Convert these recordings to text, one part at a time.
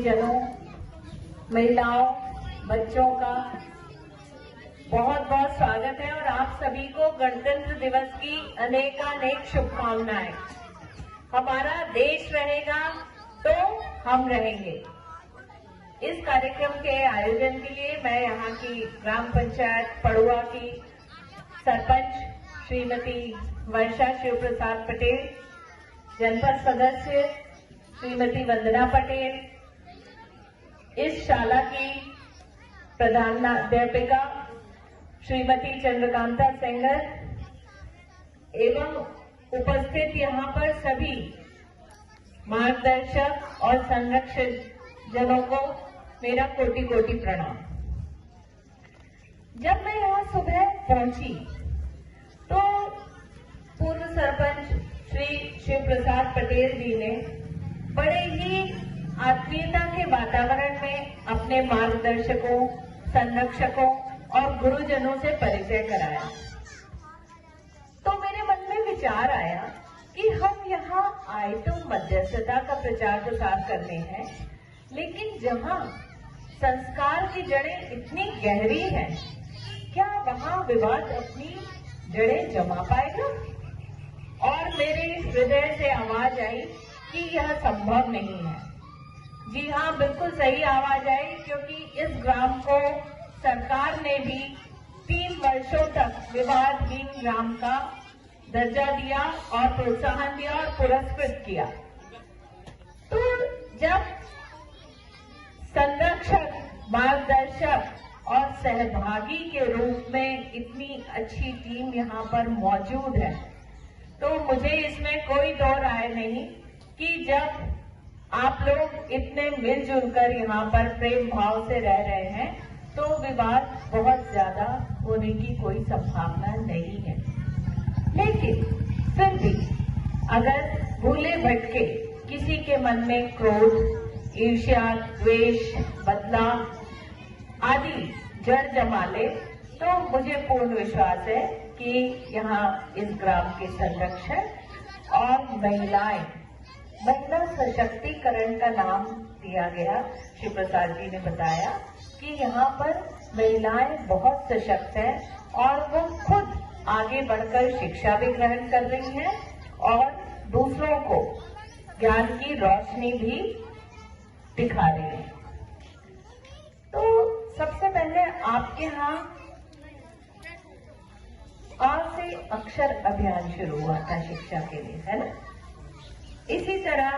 गुरुजनों, महिलाओं, बच्चों का बहुत बहुत स्वागत है और आप सभी को गणतंत्र दिवस की अनेकानेक शुभकामनाएं। हमारा देश रहेगा तो हम रहेंगे। इस कार्यक्रम के आयोजन के लिए मैं यहाँ की ग्राम पंचायत पड़ुआ की सरपंच श्रीमती वर्षा शिव प्रसाद पटेल, जनपद सदस्य श्रीमती वंदना पटेल, इस शाला की प्रधानाध्यापिका श्रीमती चंद्रकांता सेंगर एवं उपस्थित यहाँ पर सभी मार्गदर्शक और संरक्षक जनों को मेरा कोटि कोटि प्रणाम। जब मैं यहाँ सुबह पहुंची तो पूर्व सरपंच श्री शिव प्रसाद पटेल जी ने बड़े ही आत्मीयता के वातावरण में अपने मार्गदर्शकों, संरक्षकों और गुरुजनों से परिचय कराया। तो मेरे मन में विचार आया कि हम यहाँ आए तो मध्यस्थता का प्रचार प्रसार करने हैं, लेकिन जहाँ संस्कार की जड़ें इतनी गहरी हैं, क्या वहाँ विवाद अपनी जड़ें जमा पाएगा? और मेरे हृदय से आवाज आई कि यह संभव नहीं है। जी हाँ, बिल्कुल सही आवाज आई, क्योंकि इस ग्राम को सरकार ने भी 3 वर्षों तक विवादहीन ग्राम का दर्जा दिया और प्रोत्साहन दिया और पुरस्कृत किया। तो जब संरक्षक, मार्गदर्शक और सहभागी के रूप में इतनी अच्छी टीम यहाँ पर मौजूद है, तो मुझे इसमें कोई दो राय नहीं कि जब आप लोग इतने मिलजुल कर यहाँ पर प्रेम भाव से रह रहे हैं तो विवाद बहुत ज्यादा होने की कोई संभावना नहीं है। लेकिन फिर भी अगर भूले भटके किसी के मन में क्रोध, ईर्ष्या, द्वेष, बदलाव आदि जड़ जमा ले, तो मुझे पूर्ण विश्वास है कि यहाँ इस ग्राम के संरक्षण और महिला सशक्तिकरण का नाम दिया गया। श्री प्रसाद जी ने बताया कि यहाँ पर महिलाएं बहुत सशक्त हैं और वो खुद आगे बढ़कर शिक्षा भी ग्रहण कर रही हैं और दूसरों को ज्ञान की रोशनी भी दिखा रही हैं। तो सबसे पहले आपके यहाँ आज से अक्षर अभियान शुरू हुआ था शिक्षा के लिए, है ना? इसी तरह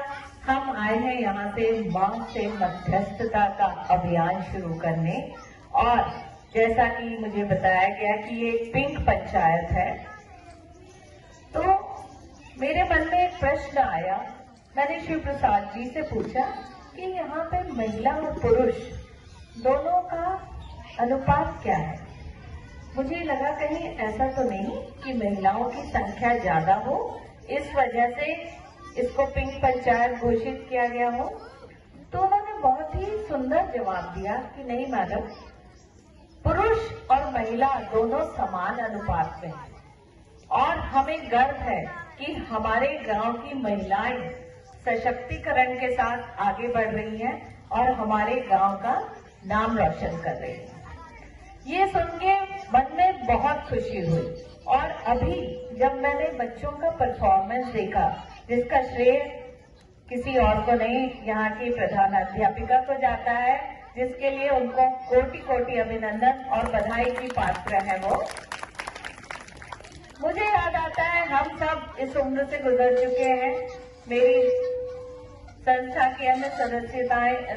हम आए हैं यहाँ से मां से मध्यस्थता का अभियान शुरू करने। और जैसा कि मुझे बताया गया कि ये पिंक पंचायत है, तो मेरे मन में एक प्रश्न आया। मैंने शिव प्रसाद जी से पूछा कि यहाँ पे महिला और पुरुष दोनों का अनुपात क्या है। मुझे लगा कहीं ऐसा तो नहीं कि महिलाओं की संख्या ज्यादा हो, इस वजह से इसको पिंक पंचायत घोषित किया गया हो। तो उन्होंने बहुत ही सुंदर जवाब दिया कि नहीं मैडम, पुरुष और महिला दोनों समान अनुपात में हैं और हमें गर्व है कि हमारे गांव की महिलाएं सशक्तिकरण के साथ आगे बढ़ रही हैं और हमारे गांव का नाम रोशन कर रही हैं। ये सुन के मन में बहुत खुशी हुई। और अभी जब मैंने बच्चों का परफॉर्मेंस देखा, जिसका श्रेय किसी और को नहीं, यहाँ की प्रधानाध्यापिका को जाता है, जिसके लिए उनको कोटि कोटि अभिनंदन और बधाई की पात्र है वो। मुझे याद आता है हम सब इस उम्र से गुजर चुके हैं। मेरी संस्था की अन्य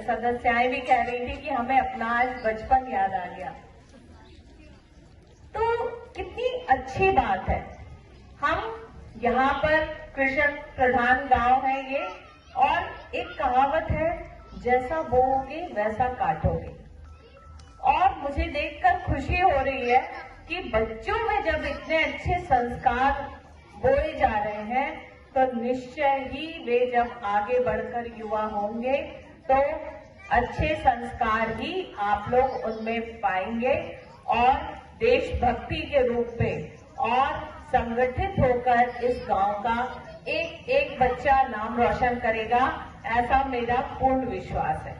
सदस्याएं भी कह रही थी कि हमें अपना आज बचपन याद आ गया। तो कितनी अच्छी बात है। हम यहाँ पर कृषक प्रधान गांव है ये, और एक कहावत है, जैसा बोओगे वैसा काटोगे। और मुझे देखकर खुशी हो रही है कि बच्चों में जब इतने अच्छे संस्कार बोए जा रहे हैं, तो निश्चय ही वे जब आगे बढ़कर युवा होंगे तो अच्छे संस्कार ही आप लोग उनमें पाएंगे और देशभक्ति के रूप में और संगठित होकर इस गांव का एक एक बच्चा नाम रोशन करेगा, ऐसा मेरा पूर्ण विश्वास है।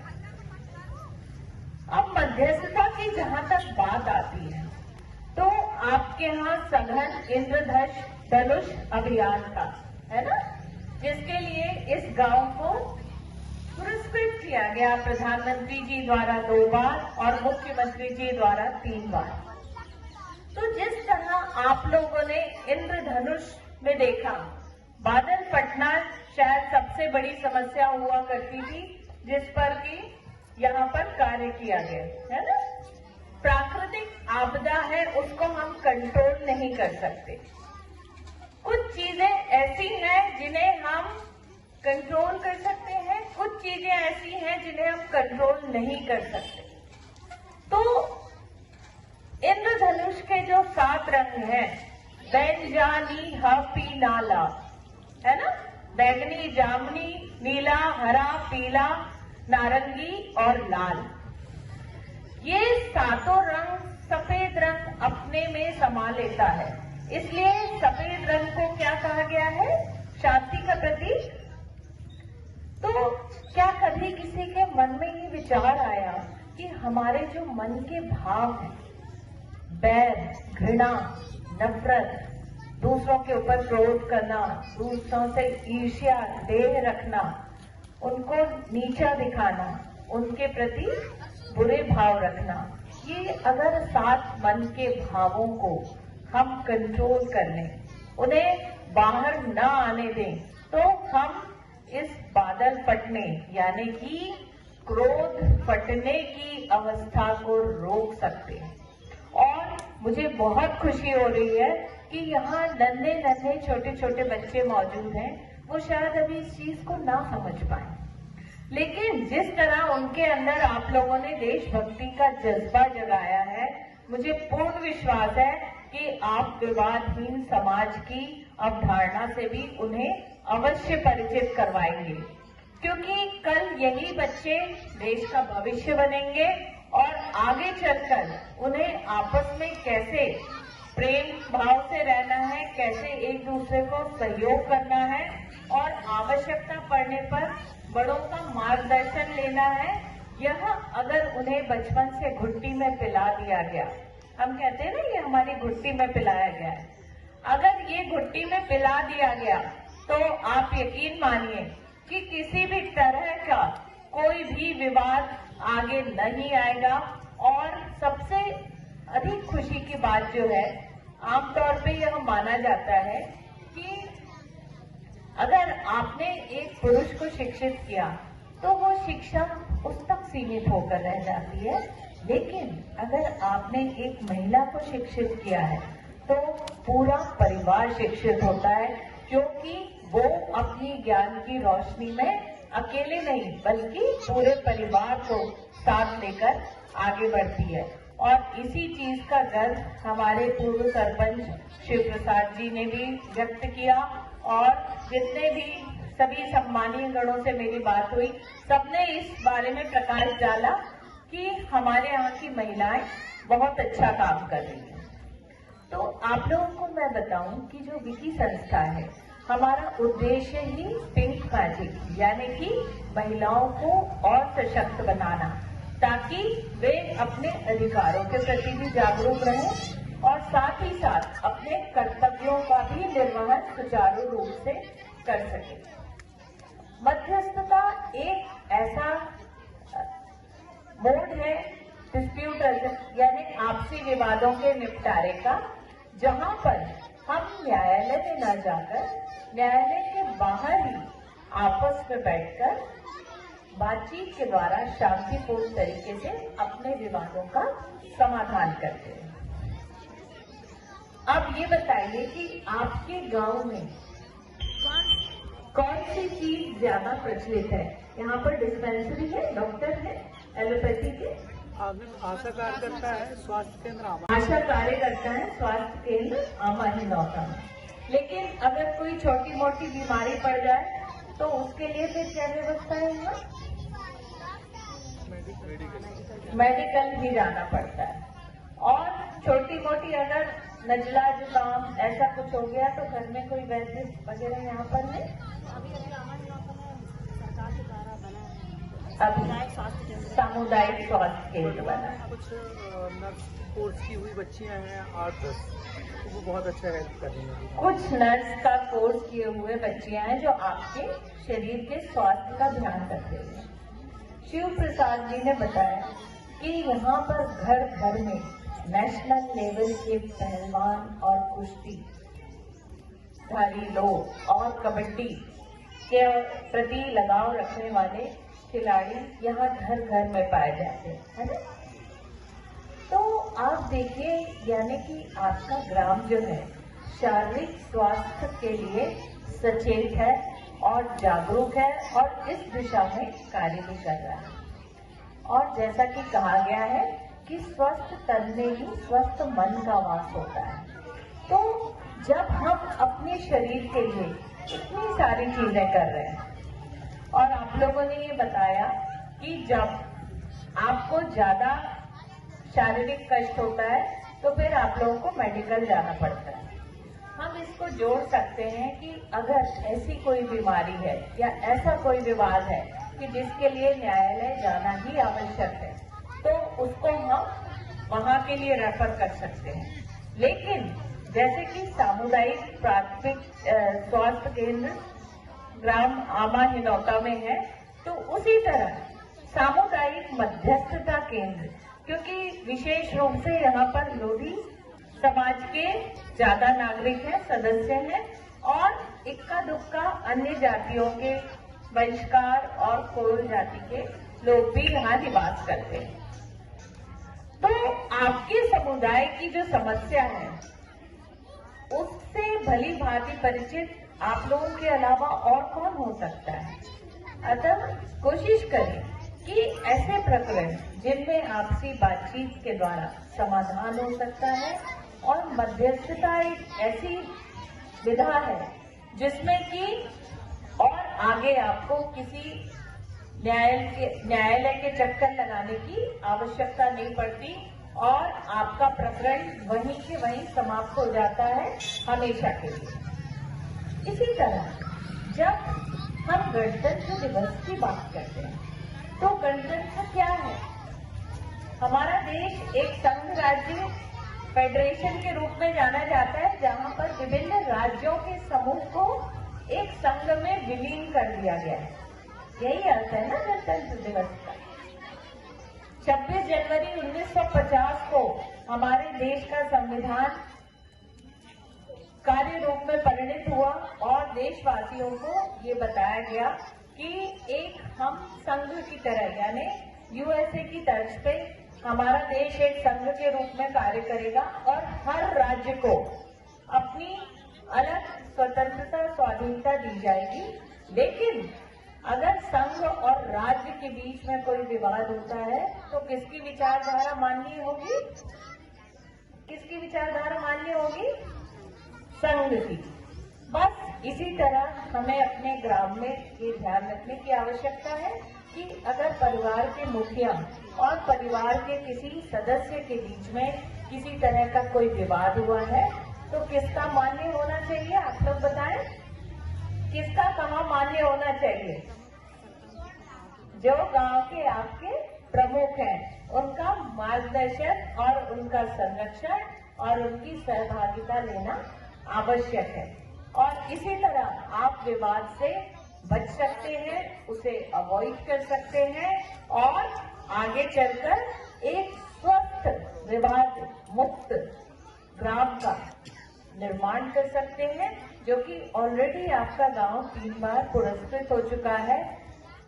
अब मध्यस्थता की जहां तक बात आती है तो आपके यहाँ सघन इंद्रधनुष अभियान था, है ना, जिसके लिए इस गांव को पुरस्कृत किया गया प्रधानमंत्री जी द्वारा 2 बार और मुख्यमंत्री जी द्वारा 3 बार। तो जिस तरह आप लोगों ने इंद्रधनुष में देखा, बादल फटना शायद सबसे बड़ी समस्या हुआ करती थी जिस पर कि यहाँ पर कार्य किया गया, है ना। प्राकृतिक आपदा है, उसको हम कंट्रोल नहीं कर सकते। कुछ चीजें ऐसी हैं जिन्हें हम कंट्रोल कर सकते हैं, कुछ चीजें ऐसी हैं जिन्हें हम कंट्रोल नहीं कर सकते। तो इंद्रधनुष के जो 7 रंग हैं, बैंजानी हपी नाला, है ना, बैंगनी, जामुनी, नीला, हरा, पीला, नारंगी और लाल, ये 7 रंग सफेद रंग अपने में समा लेता है। इसलिए सफेद रंग को क्या कहा गया है? शांति का प्रतीक। तो क्या कभी किसी के मन में ये विचार आया कि हमारे जो मन के भाव हैं, बैर, घृणा, नफरत, दूसरों के ऊपर क्रोध करना, दूसरों से ईर्ष्या, देह रखना, उनको नीचा दिखाना, उनके प्रति बुरे भाव रखना, ये अगर 7 मन के भावों को हम कंट्रोल कर लें, उन्हें बाहर न आने दें, तो हम इस बादल फटने यानी कि क्रोध फटने की अवस्था को रोक सकते हैं। और मुझे बहुत खुशी हो रही है कि यहाँ नन्हे नन्हे छोटे छोटे बच्चे मौजूद हैं, वो शायद अभी इस चीज को ना समझ पाए, लेकिन जिस तरह उनके अंदर आप लोगों ने देशभक्ति का जज्बा जगाया है, मुझे पूर्ण विश्वास है कि आप विवादहीन समाज की अवधारणा से भी उन्हें अवश्य परिचित करवाएंगे, क्योंकि कल यही बच्चे देश का भविष्य बनेंगे और आगे चलकर उन्हें आपस में कैसे प्रेम भाव से रहना है, कैसे एक दूसरे को सहयोग करना है और आवश्यकता पड़ने पर बड़ों का मार्गदर्शन लेना है, यह अगर उन्हें बचपन से घुट्टी में पिला दिया गया, हम कहते हैं ना ये हमारी घुट्टी में पिलाया गया है, अगर ये घुट्टी में पिला दिया गया तो आप यकीन मानिए कि किसी भी तरह का कोई भी विवाद आगे नहीं आएगा। और सबसे अधिक खुशी की बात जो है, आमतौर पे यह माना जाता है कि अगर आपने एक पुरुष को शिक्षित किया तो वो शिक्षा उस तक सीमित होकर रह जाती है, लेकिन अगर आपने एक महिला को शिक्षित किया है तो पूरा परिवार शिक्षित होता है, क्योंकि वो अपनी ज्ञान की रोशनी में अकेले नहीं बल्कि पूरे परिवार को साथ लेकर आगे बढ़ती है। और इसी चीज का गर्व हमारे पूर्व सरपंच शिव प्रसाद जी ने भी व्यक्त किया और जितने भी सभी सम्मानीय गणों से मेरी बात हुई, सबने इस बारे में प्रकाश डाला कि हमारे यहाँ की महिलाएं बहुत अच्छा काम कर रही हैं। तो आप लोगों को मैं बताऊं कि जो विकी संस्था है, हमारा उद्देश्य ही पिंक मैजिक यानी कि महिलाओं को और सशक्त बनाना, ताकि वे अपने अधिकारों के प्रति भी जागरूक रहें और साथ ही साथ अपने कर्तव्यों का भी निर्वहन सुचारू रूप से कर सके। मध्यस्थता एक ऐसा मोड है डिस्प्यूट यानी आपसी विवादों के निपटारे का, जहां पर हम न्यायालय में न जाकर न्यायालय के बाहर ही आपस में बैठकर बातचीत के द्वारा शांतिपूर्ण तरीके से अपने विवादों का समाधान करते हैं। अब ये बताइए कि आपके गांव में कौन सी चीज ज्यादा प्रचलित है? यहाँ पर डिस्पेंसरी है, डॉक्टर है, एलोपैथी के आशा कार्यकर्ता है, स्वास्थ्य केंद्र आशा कार्यकर्ता है, स्वास्थ्य केंद्र आमाहिनौता में। लेकिन अगर कोई छोटी मोटी बीमारी पड़ जाए तो उसके लिए फिर क्या व्यवस्था है? मेडिकल भी जाना पड़ता है। और छोटी मोटी अगर नजला जुकाम ऐसा कुछ हो गया तो घर में कोई वैद्य वगैरह यहाँ पर नहीं। अभी सामुदायिक स्वास्थ्य केंद्र बना। कुछ नर्स कोर्स की हुई बच्चियां हैं 8-10, तो वो बहुत अच्छा हेल्प कर रही हैं। कुछ नर्स का कोर्स किए हुए बच्चियां हैं जो आपके शरीर के स्वास्थ्य का ध्यान रख रही हैं। शिव प्रसाद जी ने बताया कि यहाँ पर घर घर में नेशनल लेवल के पहलवान और कुश्ती धारी लोग और कबड्डी के प्रति लगाव रखने वाले खिलाड़ी यहाँ घर घर में पाए जाते हैं, है ना। तो आप देखिए, यानी कि आपका ग्राम जो है शारीरिक स्वास्थ्य के लिए सचेत है और जागरूक है और इस दिशा में कार्य भी कर रहा है। और जैसा कि कहा गया है कि स्वस्थ तन में ही स्वस्थ मन का वास होता है। तो जब हम अपने शरीर के लिए इतनी सारी चीजें कर रहे हैं, और आप लोगों ने ये बताया कि जब आपको ज्यादा शारीरिक कष्ट होता है तो फिर आप लोगों को मेडिकल जाना पड़ता है। हम इसको जोड़ सकते हैं कि अगर ऐसी कोई बीमारी है या ऐसा कोई विवाद है कि जिसके लिए न्यायालय जाना ही आवश्यक है, तो उसको हम वहां के लिए रेफर कर सकते हैं। लेकिन जैसे कि सामुदायिक प्राथमिक स्वास्थ्य केंद्र ग्राम आमा हिनौता में है, तो उसी तरह सामुदायिक मध्यस्थता केंद्र, क्योंकि विशेष रूप से यहाँ पर लोधी समाज के ज्यादा नागरिक हैं, सदस्य हैं, और इक्का दुक्का अन्य जातियों के वंशकार और कोल जाति के लोग भी यहाँ निवास करते हैं। तो आपके समुदाय की जो समस्या है उससे भली भांति परिचित आप लोगों के अलावा और कौन हो सकता है। अतः कोशिश करें कि ऐसे प्रकरण जिनमें आपसी बातचीत के द्वारा समाधान हो सकता है, और मध्यस्थता एक ऐसी विधा है जिसमें कि और आगे आपको किसी न्यायालय के चक्कर लगाने की आवश्यकता नहीं पड़ती और आपका प्रकरण वहीं के वहीं समाप्त हो जाता है हमेशा के लिए। इसी तरह जब हम गणतंत्र दिवस की बात करते हैं तो गणतंत्र क्या है? हमारा देश एक संघ राज्य फेडरेशन के रूप में जाना जाता है, जहां पर विभिन्न राज्यों के समूह को एक संघ में विलीन कर दिया गया है। यही अर्थ है ना गणतंत्र दिवस का। 26 जनवरी 1950 को हमारे देश का संविधान कार्य रूप में परिणित हुआ और देशवासियों को ये बताया गया कि एक हम संघ की तरह, यानी यूएसए की तर्ज पे हमारा देश एक संघ के रूप में कार्य करेगा और हर राज्य को अपनी अलग स्वतंत्रता स्वाधीनता दी जाएगी। लेकिन अगर संघ और राज्य के बीच में कोई विवाद होता है तो किसकी विचारधारा माननीय होगी? किसकी विचारधारा मान्य होगी? संघ की। बस इसी तरह हमें अपने ग्राम में ये ध्यान रखने की आवश्यकता है कि अगर परिवार के मुखिया और परिवार के किसी सदस्य के बीच में किसी तरह का कोई विवाद हुआ है तो किसका मान्य होना चाहिए? आप लोग बताएं, किसका कहाँ मान्य होना चाहिए? जो गांव के आपके प्रमुख हैं उनका मार्गदर्शन और उनका संरक्षण और उनकी सहभागिता लेना आवश्यक है। और इसी तरह आप विवाद से बच सकते हैं, उसे अवॉइड कर सकते हैं और आगे चलकर एक स्वस्थ विवाद मुक्त ग्राम का निर्माण कर सकते हैं, जो कि ऑलरेडी आपका गांव 3 बार पुरस्कृत हो चुका है।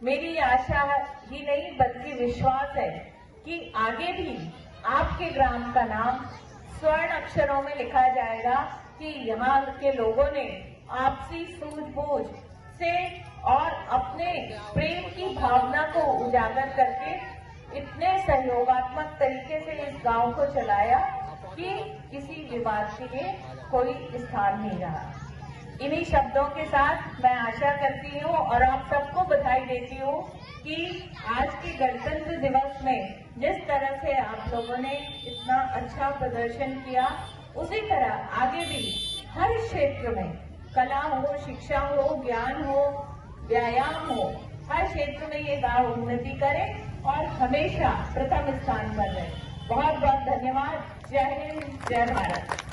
मेरी आशा ही नहीं बल्कि विश्वास है कि आगे भी आपके ग्राम का नाम स्वर्ण अक्षरों में लिखा जाएगा कि यहाँ के लोगों ने आपसी सूझबूझ से और अपने प्रेम की भावना को उजागर करके इतने सहयोगात्मक तरीके से इस गांव को चलाया कि किसी विवाद के लिए कोई स्थान नहीं रहा। इन्हीं शब्दों के साथ मैं आशा करती हूँ और आप सबको बधाई देती हूँ कि आज के गणतंत्र दिवस में जिस तरह से आप लोगों ने इतना अच्छा प्रदर्शन किया, उसी तरह आगे भी हर क्षेत्र में कला हो, शिक्षा हो, ज्ञान हो, व्यायाम हो, हर क्षेत्र में ये गांव उन्नति करे और हमेशा प्रथम स्थान पर रहे। बहुत बहुत धन्यवाद। जय हिंद, जय भारत।